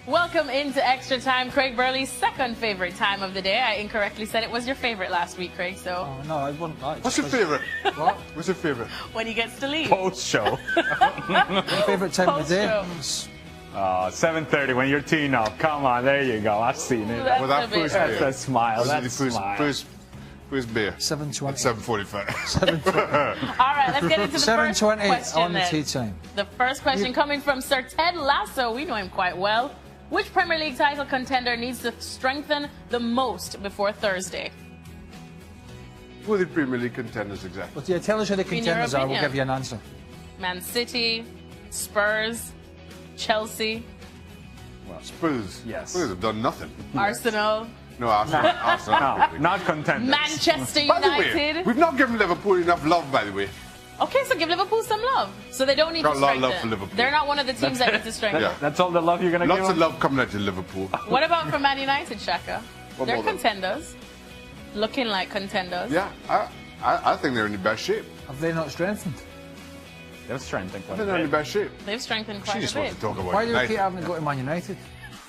Welcome into Extra Time, Craig Burley's second favorite time of the day. I incorrectly said it was your favorite last week, Craig, so... Oh, no, I wouldn't like it. What's your favorite? What? What's your favorite? When he gets to leave. Post-show. My favorite time of the day? Post-show. 7:30 when you're teeing up. Come on, there you go. I've seen it. That's Well, that a bit- first That's beer. a smile. That's a smile. First beer. 7:20. At 7:45. 7:20. All right, let's get into the first 7:20 question on the then. tea time. The first question coming from Sir Ted Lasso. We know him quite well. Which Premier League title contender needs to strengthen the most before Thursday? Who are the Premier League contenders exactly? But yeah, tell us who the In your contenders are, we'll opinion. give you an answer. Man City, Spurs, Chelsea, Spurs. Yes. Spurs have done nothing. Arsenal, No, Arsenal. Arsenal. No, not contenders. Manchester By the way, United. we've not given Liverpool enough love, by the way. Okay, so give Liverpool some love. So they don't need Got to a lot of strengthen. love for Liverpool. They're not one of the teams that need to strengthen. Yeah. That's all the love you're going to give Lots of them? love coming out of Liverpool. What about for Man United, Shaka? What They're about them? contenders. Looking like contenders. Yeah, I think they're in the best shape. Have they not strengthened? They're strengthened I quite think a they're in the bit. best shape. They've strengthened She quite just a wants bit. to talk about Why do they United. keep having to go to Man United?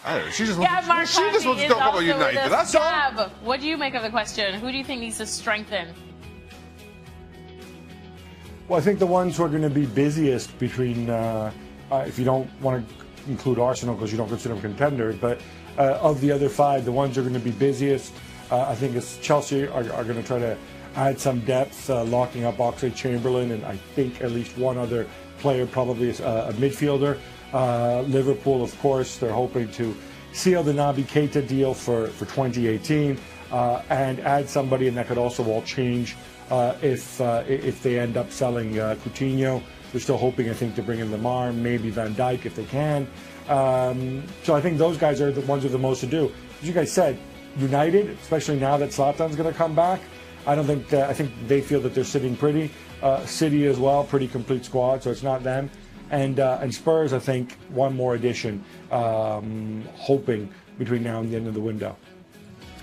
I don't know, she just Gab wants, she just wants to talk about United. That's all. Gab, what do you make of the question? Who do you think needs to strengthen? Well, I think the ones who are going to be busiest between, if you don't want to include Arsenal because you don't consider them contenders, but of the other five, the ones who are going to be busiest, I think it's Chelsea are going to try to add some depth, locking up Oxlade-Chamberlain, and I think at least one other player, probably a midfielder. Liverpool, of course, they're hoping to seal the Naby Keita deal for 2018 and add somebody, and that could also all change if they end up selling Coutinho. They're still hoping, I think, to bring in Lamar, maybe Van Dijk if they can. So I think those guys are the ones with the most to do. As you guys said, United, especially now that Zlatan's going to come back, I think they feel that they're sitting pretty. City as well, pretty complete squad, so it's not them. And Spurs, I think, one more addition, hoping between now and the end of the window.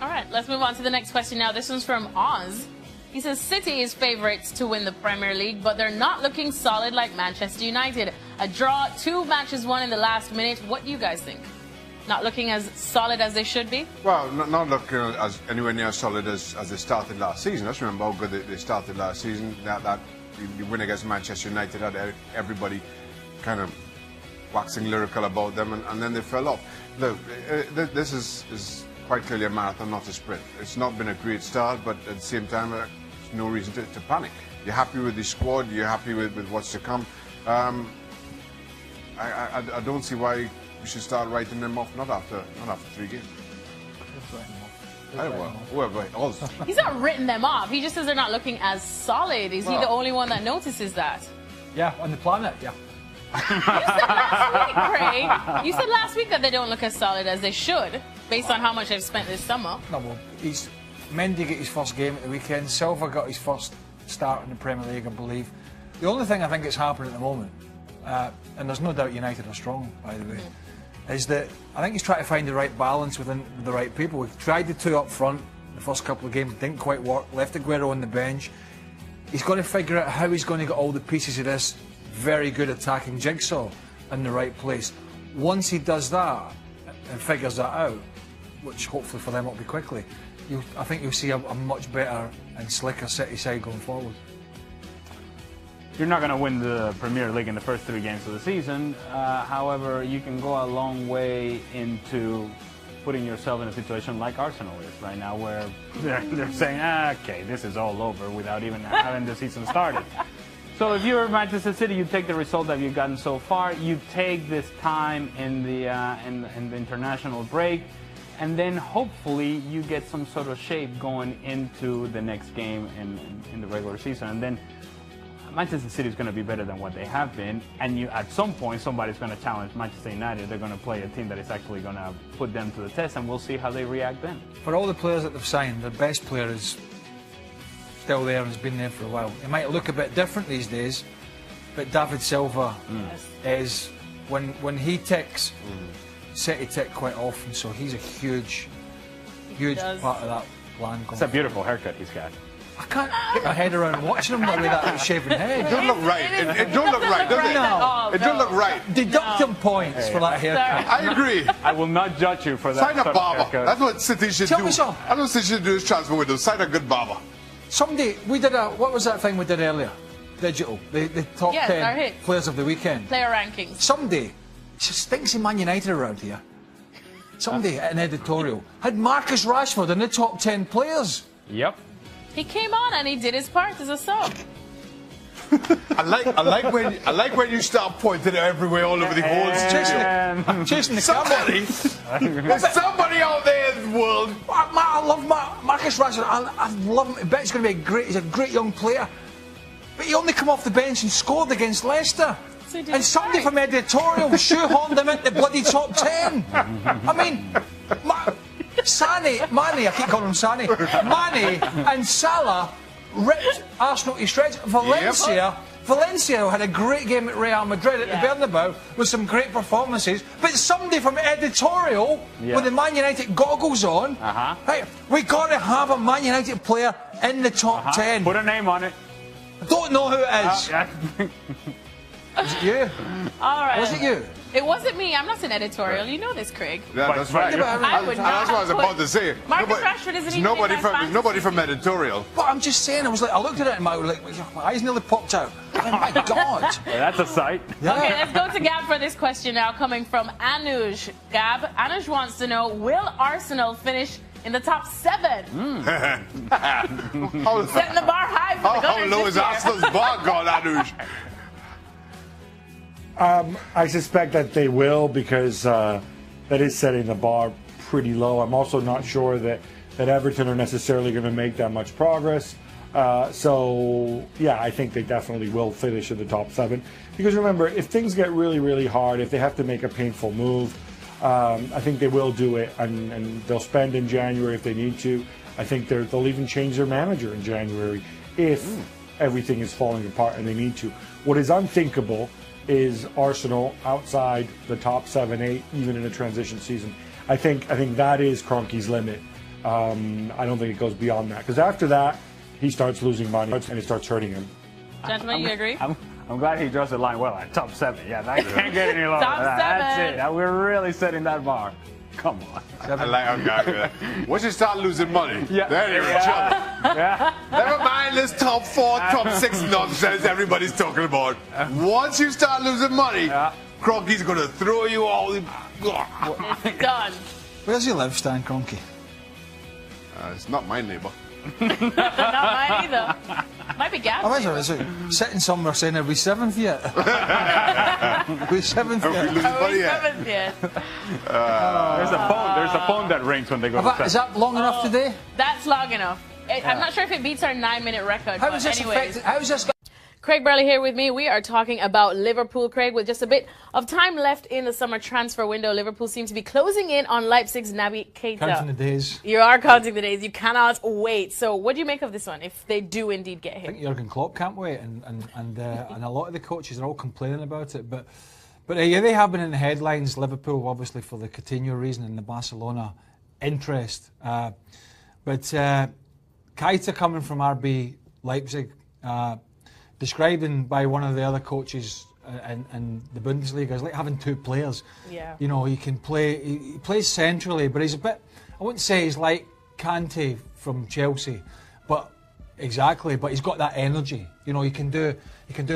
All right, let's move on to the next question now. This one's from Oz. He says City is favourites to win the Premier League, but they're not looking solid like Manchester United. A draw, 2 matches won in the last minute. What do you guys think? Not looking as solid as they should be? Well, not looking as anywhere near as solid as they started last season. Let's remember how good they started last season. That the win against Manchester United had everybody kind of waxing lyrical about them, and then they fell off. Look, this is quite clearly a marathon, not a sprint. It's not been a great start, but at the same time, there's no reason to panic. You're happy with the squad. You're happy with what's to come. I don't see why we should start writing them off. Not after 3 games. I don't know. Whoever else. He's not written them off. He just says they're not looking as solid. Is he the only one that notices that? Yeah, on the planet, yeah. You said last week, Craig. You said last week that they don't look as solid as they should, based on how much they've spent this summer. No, well, Mendy got his first game at the weekend. Silva got his first start in the Premier League, I believe. The only thing I think that's happening at the moment, and there's no doubt United are strong, by the way, is that I think he's trying to find the right balance with the right people. He tried the 2 up front the first couple of games, didn't quite work, left Aguero on the bench. He's got to figure out how he's going to get all the pieces of this very good attacking jigsaw in the right place. Once he does that and figures that out, which hopefully for them will be quickly, I think you'll see a much better and slicker City side going forward. You're not going to win the Premier League in the first 3 games of the season. However, you can go a long way into putting yourself in a situation like Arsenal is right now, where they're saying, okay, this is all over without even having the season started. So if you're Manchester City, you take the result that you've gotten so far, you take this time in the international break, and then hopefully you get some sort of shape going into the next game in the regular season. And then Manchester City is going to be better than what they have been, and at some point somebody's going to challenge Manchester United. They're going to play a team that is actually going to put them to the test, and we'll see how they react then. For all the players that they've signed, the best player is still there and has been there for a while. It might look a bit different these days, but David Silva is, when he ticks, City tick quite often, so he's a huge part of that plan. It's a beautiful haircut he's got. I can't get my head around watching him with that shaven head. It don't look right. It don't look right, does it? No. It don't look right. Deduct him points for that haircut. I agree. I will not judge you for that. Sign a sort of barber. haircut. That's what City should Tell do. me something. That's what City should do is transfer window. Sign a good barber. Someday, we did what was that thing we did earlier? Digital. The top Yes, our 10 hits. players of the weekend. Player rankings. Someday, it stinks in Man United around here. Someday, at an editorial, had Marcus Rashford in the top 10 players. Yep. He came on and he did his part as a sub. I like when you start pointing everywhere all over the whole studio. I'm chasing the Somebody, there's somebody out there in the world. I love Marcus Rashford. I love him. I bet he's going to be he's a great young player. But he only come off the bench and scored against Leicester. So he did And somebody fine. from editorial shoehorned him into the bloody top 10. I mean, Mane, I keep calling him Sane. Mane and Salah ripped Arsenal to shreds. Valencia had a great game at Real Madrid at the Bernabeu with some great performances. But somebody from editorial with the Man United goggles on, hey, we got to have a Man United player in the top 10. Put a name on it. I don't know who it is. Was it you? All right. Was it you? It wasn't me. I'm not an editorial. You know this, Craig. Yeah, that's right. I would not That's what I was have about put- to say. Marcus Rashford isn't even nobody in my from fantasy nobody from team. editorial. But I'm just saying, I looked at it and my eyes nearly popped out. Oh my God. That's a sight. Yeah. Okay, let's go to Gab for this question now, coming from Anuj. Gab, Anuj wants to know, will Arsenal finish in the top 7? Setting the bar high for the How Gunners low this is year. Arsenal's bar gone, Anuj? I suspect that they will because that is setting the bar pretty low. I'm also not sure that Everton are necessarily going to make that much progress. So, yeah, I think they definitely will finish in the top 7. Because remember, if things get really, really hard, if they have to make a painful move, I think they will do it, and they'll spend in January if they need to. I think they'll even change their manager in January if everything is falling apart and they need to. What is unthinkable is Arsenal outside the top 7, 8, even in a transition season. I think that is Kroenke's limit. I don't think it goes beyond that, because after that, he starts losing money and it starts hurting him. Gentlemen, you agree? I'm glad he draws the line well at top 7. Yeah, that can't get any lower. Top than that. 7. That's it. We're really setting that bar. Come on. I like how guy with that. Once you start losing money, Yeah. then you're in trouble. Yeah. Never mind this top 4, top 6 nonsense everybody's talking about. Once you start losing money, Kroenke's going to throw you all. It's done. Where does he live, Stan Kroenke? It's not my neighbour. Not mine either. Might be Gab's. I imagine it's sitting somewhere saying, are we 7th yet? Are we 7th Are we yet? losing Are we money yet? 7th yet? There's a phone that rings when they go to Is 7. that long enough today? That's long enough. I'm not sure if it beats our 9-minute record. How but is this anyways. affected? How is this? Craig Burley here with me. We are talking about Liverpool, Craig, with just a bit of time left in the summer transfer window. Liverpool seems to be closing in on Leipzig's Naby Keita. Counting the days. You are counting the days. You cannot wait. So what do you make of this one, if they do indeed get I him? think Jurgen Klopp can't wait, and a lot of the coaches are all complaining about it. But yeah, they have been in the headlines. Liverpool, obviously, for the Coutinho reason and the Barcelona interest. But Keita coming from RB Leipzig, described by one of the other coaches in the Bundesliga as like having 2 players. Yeah. You know, he can play. He plays centrally, but he's a bit. I wouldn't say he's like Kante from Chelsea, but exactly. But he's got that energy. You know, he can do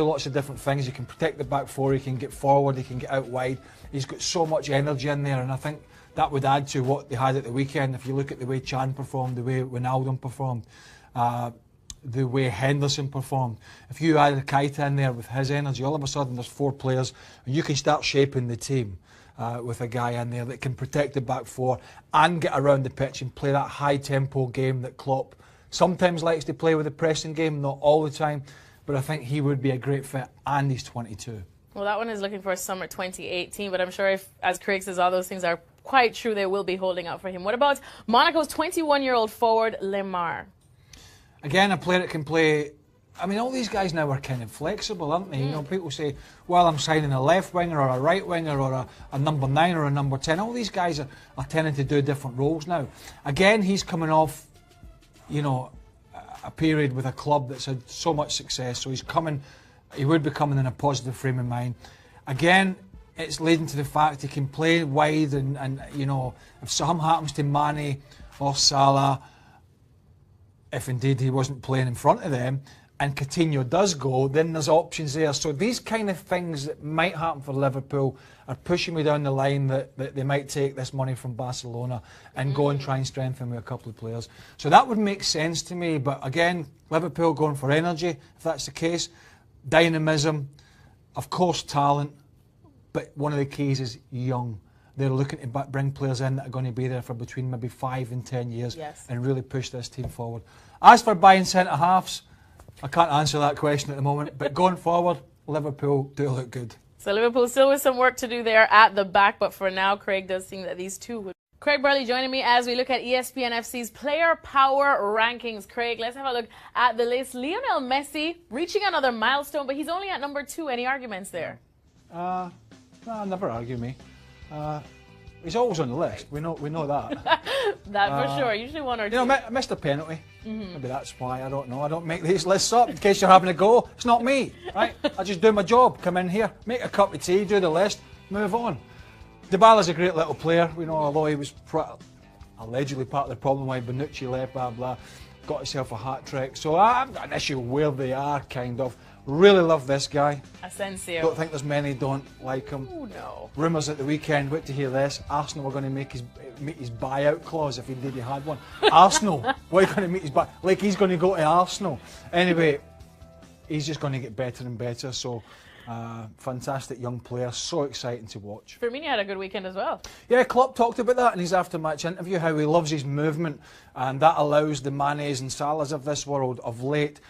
lots of different things. He can protect the back four. He can get forward. He can get out wide. He's got so much energy in there, and I think that would add to what they had at the weekend. If you look at the way Chan performed, the way Wijnaldum performed. The way Henderson performed. If you add a Keita in there with his energy, all of a sudden there's 4 players, and you can start shaping the team with a guy in there that can protect the back four and get around the pitch and play that high tempo game that Klopp sometimes likes to play with the pressing game, not all the time, but I think he would be a great fit, and he's 22. Well, that one is looking for summer 2018, but I'm sure if, as Craig says, all those things are quite true, they will be holding out for him. What about Monaco's 21-year-old forward, Lemar? Again, a player that can play. I mean, all these guys now are kind of flexible, aren't they? You know, people say, well, I'm signing a left winger or a right winger or a number 9 or a number 10. All these guys are tending to do different roles now. Again, he's coming off, you know, a period with a club that's had so much success. So he would be coming in a positive frame of mind. Again, it's leading to the fact he can play wide, and you know, if something happens to Mane or Salah, if indeed he wasn't playing in front of them, and Coutinho does go, then there's options there. So these kind of things that might happen for Liverpool are pushing me down the line that they might take this money from Barcelona and go and try and strengthen with a couple of players. So that would make sense to me. But again, Liverpool going for energy, if that's the case, dynamism, of course talent, but one of the keys is young. They're looking to bring players in that are going to be there for between maybe 5 and 10 years and really push this team forward. As for buying centre-halves, I can't answer that question at the moment, but going forward, Liverpool do look good. So Liverpool still with some work to do there at the back, but for now, Craig does think that these two would. Craig Burley joining me as we look at ESPN FC's player power rankings. Craig, let's have a look at the list. Lionel Messi reaching another milestone, but he's only at number 2. Any arguments there? No, never argue me. He's always on the list. We know that. That for sure. Usually 1 or 2. You know, I missed a penalty. Maybe that's why. I don't know. I don't make these lists up in case you're having a go. It's not me, right? I just do my job. Come in here, make a cup of tea, do the list, move on. Dybala's a great little player. We know, although he was allegedly part of the problem why Bonucci left, blah blah. Got himself a hat trick. So I've got an issue where they are, kind of. Really love this guy. Asensio. Don't think there's many don't like him. Oh no. Rumours at the weekend, wait to hear this, Arsenal were going to meet his buyout clause if indeed he had one. Arsenal, why are you going to meet his buyout? Like he's going to go to Arsenal. Anyway, he's just going to get better and better. So, fantastic young player, so exciting to watch. Firmino had a good weekend as well. Yeah, Klopp talked about that in his after-match interview, how he loves his movement, and that allows the Manes and Salahs of this world of late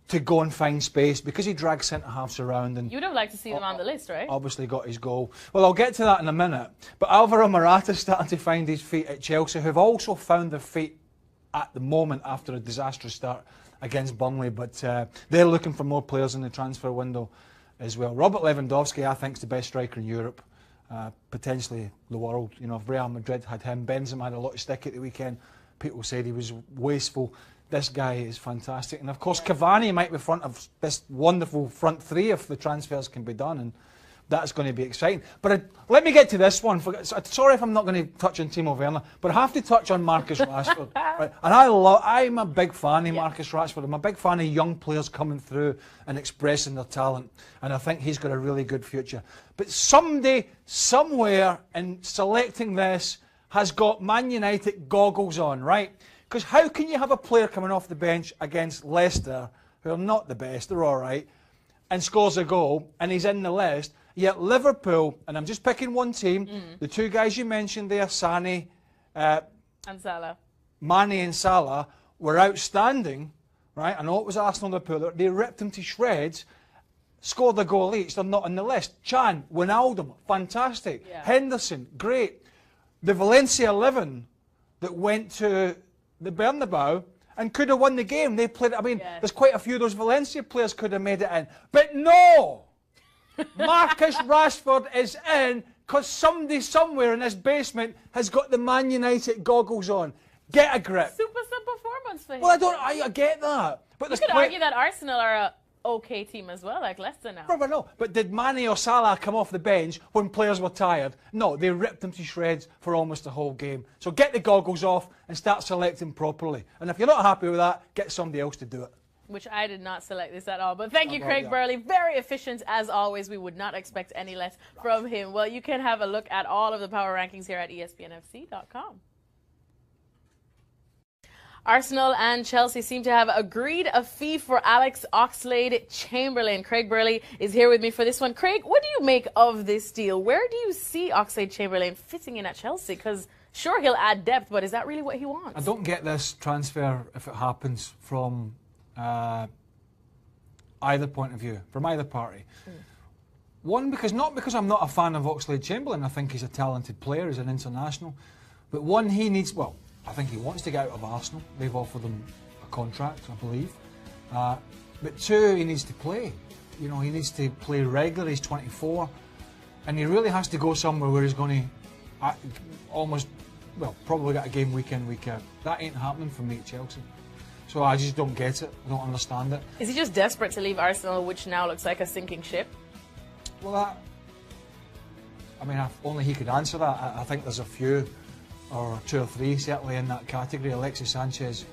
to go and find space, because he drags centre-halves around. And you'd have liked to see them on the list, right? Obviously got his goal. Well, I'll get to that in a minute. But Alvaro Morata's starting to find his feet at Chelsea, who've also found their feet at the moment after a disastrous start against Burnley. But they're looking for more players in the transfer window as well. Robert Lewandowski, I think, is the best striker in Europe, potentially the world. You know, if Real Madrid had him, Benzema had a lot of stick at the weekend. People said he was wasteful. This guy is fantastic. And of course, Cavani might be front of this wonderful front three if the transfers can be done, and that's going to be exciting. But let me get to this one. Sorry if I'm not going to touch on Timo Werner, but I have to touch on Marcus Rashford. Right? And I'm a big fan of Marcus Rashford. I'm a big fan of young players coming through and expressing their talent. And I think he's got a really good future. But somebody, somewhere, in selecting this, has got Man United goggles on, right? Because how can you have a player coming off the bench against Leicester, who are not the best, they're all right, and scores a goal, and he's in the list, yet Liverpool, and I'm just picking one team, the two guys you mentioned there, Sané and Salah. Mane and Salah, were outstanding, right? I know it was Arsenal and Liverpool, they ripped them to shreds, scored a goal each, they're not on the list. Chan, Wijnaldum, fantastic. Yeah. Henderson, great. The Valencia 11 that went to the Bernabeu and could have won the game. They played, I mean, there's quite a few of those Valencia players could have made it in. But no! Marcus Rashford is in because somebody somewhere in this basement has got the Man United goggles on. Get a grip. Super performance for him. Well, I get that. But you could argue that Arsenal are a okay team as well, like Leicester now. No. But did Mane or Salah come off the bench when players were tired? No, they ripped them to shreds for almost the whole game. So get the goggles off and start selecting properly. And if you're not happy with that, get somebody else to do it. Which I did not select this at all. But thank you, Craig Burley. Very efficient as always. We would not expect any less from him. Well, you can have a look at all of the power rankings here at ESPNFC.com. Arsenal and Chelsea seem to have agreed a fee for Alex Oxlade-Chamberlain. Craig Burley is here with me for this one. Craig, what do you make of this deal? Where do you see Oxlade-Chamberlain fitting in at Chelsea? Because sure, he'll add depth, but is that really what he wants? I don't get this transfer, if it happens, from either point of view, from either party. One, not because I'm not a fan of Oxlade-Chamberlain. I think he's a talented player, he's an international. But one, he needs, well, I think he wants to get out of Arsenal. They've offered him a contract, I believe. But two, he needs to play. You know, he needs to play regularly. He's 24. And he really has to go somewhere where he's going to probably get a game week in, week out. That ain't happening for me at Chelsea. So I just don't get it. I don't understand it. Is he just desperate to leave Arsenal, which now looks like a sinking ship? Well, I mean, only he could answer that. I think there's a few, or 2 or 3 certainly in that category. Alexis Sanchez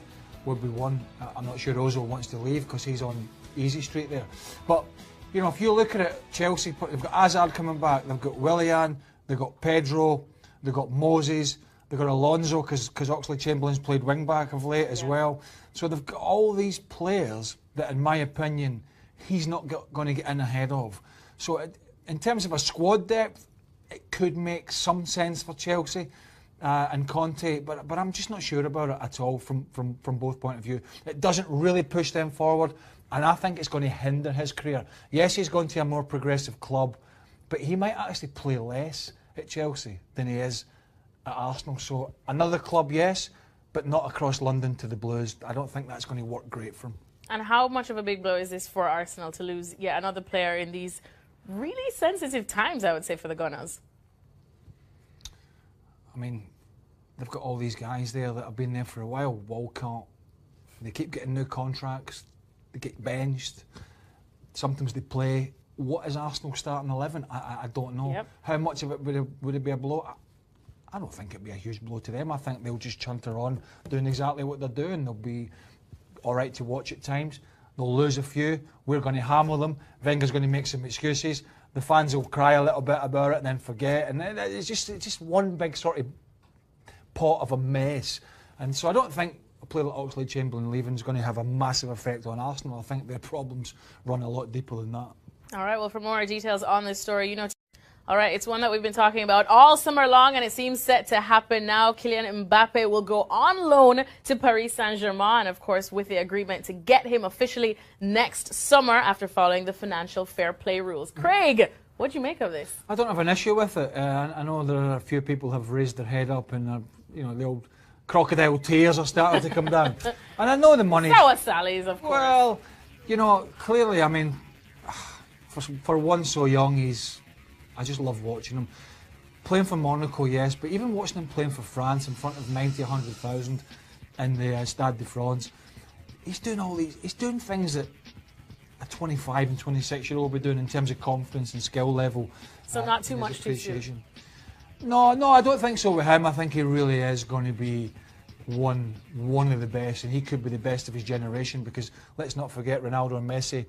would be one. I'm not sure Ozil wants to leave because he's on easy street there. But, you know, if you look at it, Chelsea, they've got Hazard coming back, they've got Willian, they've got Pedro, they've got Moses, they've got Alonso because Oxlade-Chamberlain's played wing-back of late as well. So they've got all these players that, in my opinion, he's not going to get in ahead of. So in terms of a squad depth, it could make some sense for Chelsea and Conte, but I'm just not sure about it at all from both point of view. It doesn't really push them forward, and I think it's going to hinder his career. Yes, he's going to a more progressive club, but he might actually play less at Chelsea than he is at Arsenal. So another club, yes, but not across London to the Blues. I don't think that's going to work great for him. And how much of a big blow is this for Arsenal to lose yet another player in these really sensitive times, I would say, for the Gunners? I mean, they've got all these guys there that have been there for a while. Walcott, they keep getting new contracts, they get benched, sometimes they play. What is Arsenal starting 11? I don't know. Yep. How much of it would it be a blow? I don't think it'd be a huge blow to them. I think they'll just chunter on doing exactly what they're doing. They'll be all right to watch at times. They'll lose a few. We're going to hammer them. Wenger's going to make some excuses. The fans will cry a little bit about it and then forget. And it's just one big sort of pot of a mess. And so I don't think a player like Oxlade-Chamberlain leaving is going to have a massive effect on Arsenal. I think their problems run a lot deeper than that. All right, well, for more details on this story, you know... All right, it's one that we've been talking about all summer long, and it seems set to happen now. Kylian Mbappe will go on loan to Paris Saint-Germain, of course, with the agreement to get him officially next summer after following the financial fair play rules. Craig, what do you make of this? I don't have an issue with it. I know there are a few people who have raised their head up and, you know, the old crocodile tears are starting to come down. And I know the money. Sour Sally's, of course. Well, you know, clearly, I mean, for one so young, I just love watching him. Playing for Monaco, yes, but even watching him playing for France in front of 90, 100,000 in the Stade de France, he's doing things that a 25 and 26-year-old will be doing in terms of confidence and skill level. So not too much too soon. No, I don't think so with him. I think he really is going to be one of the best, and he could be the best of his generation because let's not forget Ronaldo and Messi.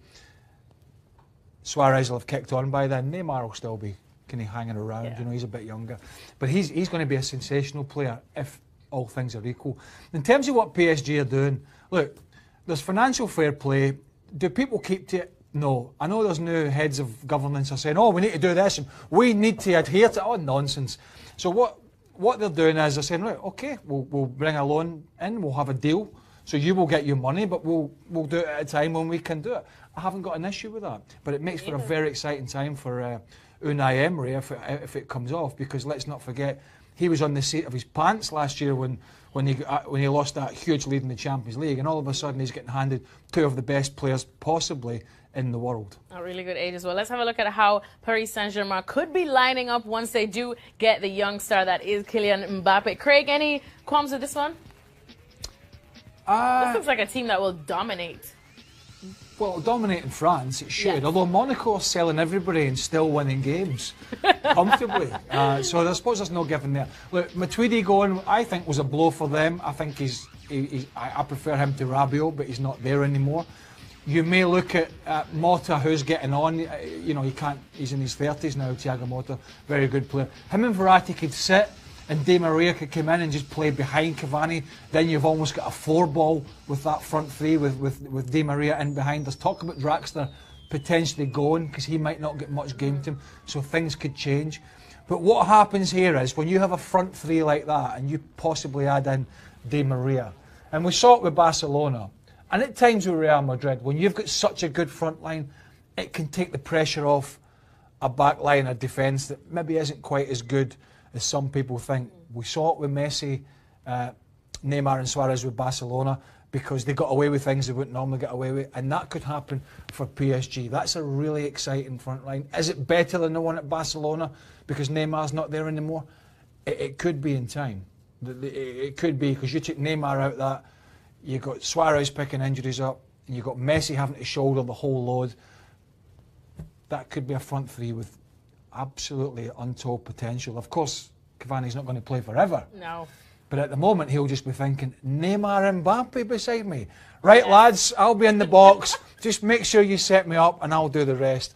Suarez will have kicked on by then. Neymar will still be kind of hanging around. Yeah. You know, he's a bit younger. But he's going to be a sensational player if all things are equal. In terms of what PSG are doing, look, there's financial fair play. Do people keep to it? No. I know there's new heads of governance are saying, oh, we need to do this and we need to adhere to it. Oh, nonsense. So what they're doing is they're saying, right, okay, we'll bring a loan in, we'll have a deal. So you will get your money, but we'll do it at a time when we can do it. I haven't got an issue with that, but it makes for a very exciting time for Unai Emery if it comes off. Because let's not forget, he was on the seat of his pants last year when he lost that huge lead in the Champions League, and all of a sudden he's getting handed 2 of the best players possibly in the world. A really good age as well. Let's have a look at how Paris Saint-Germain could be lining up once they do get the young star that is Kylian Mbappe. Craig, any qualms with this one? This looks like a team that will dominate. Well, dominating France, it should. Yes. Although Monaco are selling everybody and still winning games comfortably. So I suppose there's no giving there. Look, Matuidi going, I think, was a blow for them. I think I prefer him to Rabiot, but he's not there anymore. You may look at Mota, who's getting on. You know, he's in his 30s now, Thiago Mota, very good player. Him and Verratti could sit, and Di Maria could come in and just play behind Cavani. Then you've almost got a 4-ball with that front three with Di Maria in behind. There's talk about Draxler potentially going because he might not get much game time, so things could change. But what happens here is when you have a front three like that and you possibly add in Di Maria, and we saw it with Barcelona, and at times with Real Madrid, when you've got such a good front line, it can take the pressure off a back line, a defence that maybe isn't quite as good as some people think. We saw it with Messi, Neymar and Suarez with Barcelona because they got away with things they wouldn't normally get away with, and that could happen for PSG. That's a really exciting front line. Is it better than the one at Barcelona because Neymar's not there anymore? It could be in time. It could be because you took Neymar out that. you've got Suarez picking injuries up, and you've got Messi having to shoulder the whole load. That could be a front three with absolutely untold potential. Of course, Cavani's not going to play forever. No. But at the moment, he'll just be thinking, Neymar and Mbappe beside me. Right, lads, I'll be in the box. Just make sure you set me up and I'll do the rest.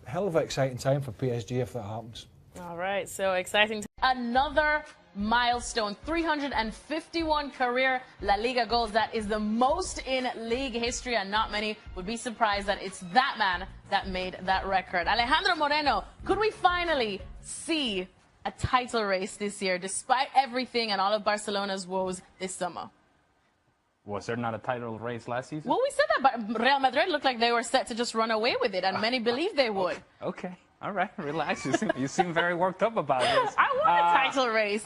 Hell of an exciting time for PSG if that happens. All right, so exciting. Another milestone, 351 career La Liga goals. That is the most in league history, and not many would be surprised that it's that man that made that record. Alejandro Moreno, could we finally see a title race this year, despite everything and all of Barcelona's woes this summer? Was there not a title race last season? Well, we said that, but Real Madrid looked like they were set to just run away with it, and many believed they would. Okay. All right, relax. You seem very worked up about this. I want a title race.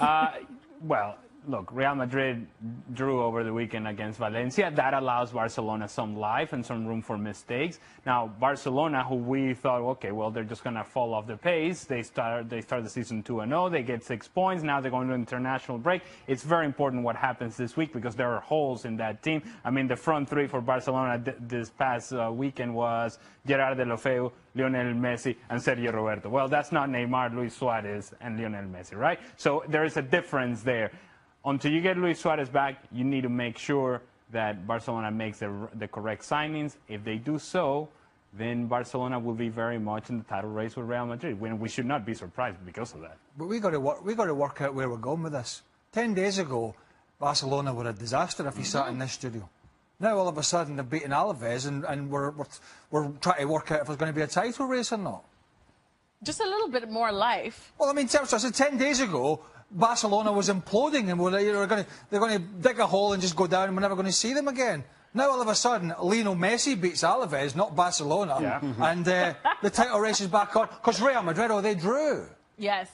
Well, look, Real Madrid drew over the weekend against Valencia. That allows Barcelona some life and some room for mistakes. Now, Barcelona, who we thought, okay, well, they're just going to fall off the pace. They start the season 2-0. They get 6 points. Now they're going to international break. It's very important what happens this week because there are holes in that team. I mean, the front three for Barcelona this past weekend was Gerard Deulofeu, Lionel Messi, and Sergio Roberto. Well, that's not Neymar, Luis Suarez, and Lionel Messi, right? So there is a difference there. Until you get Luis Suarez back, you need to make sure that Barcelona makes the correct signings. If they do so, then Barcelona will be very much in the title race with Real Madrid. When we should not be surprised because of that. But we got to work out where we're going with this. 10 days ago, Barcelona were a disaster if you sat in this studio. Now all of a sudden they're beating Alaves, and we're trying to work out if there's going to be a title race or not. Just a little bit more life. Well, I mean, I said 10 days ago, Barcelona was imploding, and they're going to dig a hole and just go down, and we're never going to see them again. Now all of a sudden, Lionel Messi beats Alaves, not Barcelona, and the title race is back on because Real Madrid, they drew. Yes.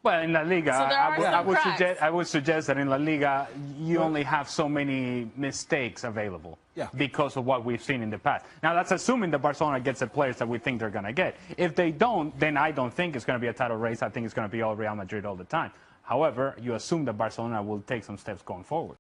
Well, in La Liga, So I would suggest that in La Liga, you only have so many mistakes available because of what we've seen in the past. Now, that's assuming that Barcelona gets the players that we think they're going to get. If they don't, then I don't think it's going to be a title race. I think it's going to be all Real Madrid all the time. However, you assume that Barcelona will take some steps going forward.